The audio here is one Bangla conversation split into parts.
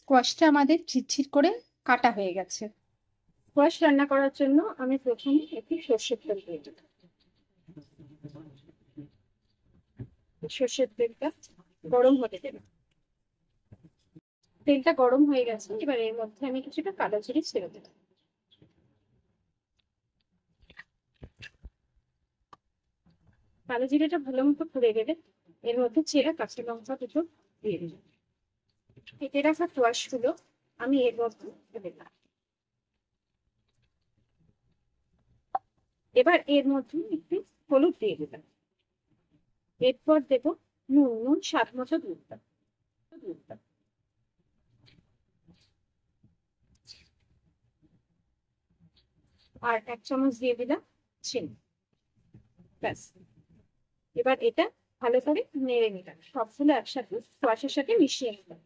স্কোয়াশটা আমাদের ঝিরঝির করে কাটা হয়ে গেছে। স্কোয়াশ রান্না করার জন্য আমি প্রথমে একটু সর্ষের তেল দিয়ে দিই। সর্ষের তেলটা গরম হতে দেব। তেলটা গরম হয়ে গেছে, এবার এর মধ্যে আমি কিছুটা কালো জিরে ছেড়ে দেব। কালো জিরেটা ভালো মতো ফুটে গেলে এর মধ্যে ছেঁড়া কাঁচা লঙ্কা দুটো দিয়ে দেব। কেটে রাখা স্কোয়াশ গুলো আমি এর মধ্যে দিলাম। এবার এর মধ্যে একটু হলুদ দিয়ে দিলাম। এরপর দেব নুন স্বাদ মতো দিলাম। আর 1 চামচ দিয়ে দিলাম চিনি। ব্যাস, এবার এটা ভালো করে নেড়ে নিলাম, সবগুলো একসাথে স্কোয়াশের সাথে মিশিয়ে নিলাম।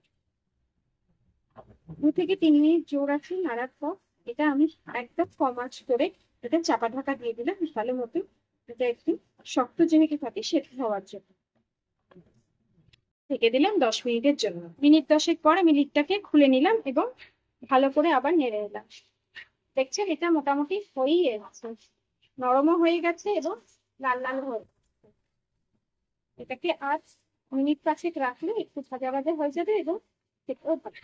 2 থেকে 3 মিনিট জোর আছে নাড়ার পর এটা আমি একদম কম আঁচ করে এটা চাপা ঢাকা দিয়ে দিলাম ভালো মতো। এটা একটু শক্ত যেহেতু থাকে সেদ্ধ হওয়ার জন্য ঢেকে দিলাম 10 মিনিটের জন্য। মিনিট 10 পরে আমি লিডটাকে খুলে নিলাম এবং ভালো করে আবার নেড়ে নিলাম। দেখছেন এটা মোটামুটি হয়েই এসেছে, নরমও হয়ে গেছে এবং লাল লাল হয়ে গেছে। এটাকে আজ মিনিট 5 রাখলে একটু ভাজা ভাজা হয়ে যাবে এবং খেতেও ভালো।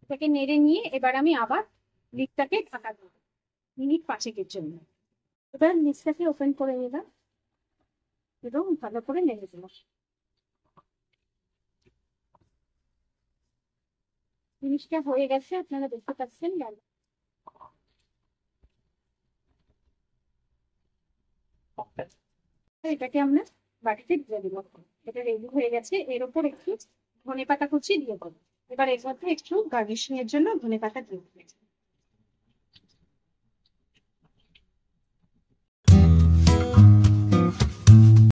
এটাকে নেড়ে নিয়ে এবার আমি আবার লিডটাকে ঢাকা দেবো মিনিট 5 জন্য। এবার লিডটাকে ওপেন করে নিলাম এবং ভালো করে নেড়ে দিলাম। জিনিসটা হয়ে গেছে, আপনারা দেখতে পাচ্ছেন। এটাকে আমরা বাটিতে দিয়ে দিব। এটা রেডি হয়ে গেছে। এর উপর একটু ধনেপাতা কুচি দিয়ে দেবো। এবার এর মধ্যে একটু গার্নিশিং এর জন্য ধনেপাতা দিয়ে দেবো।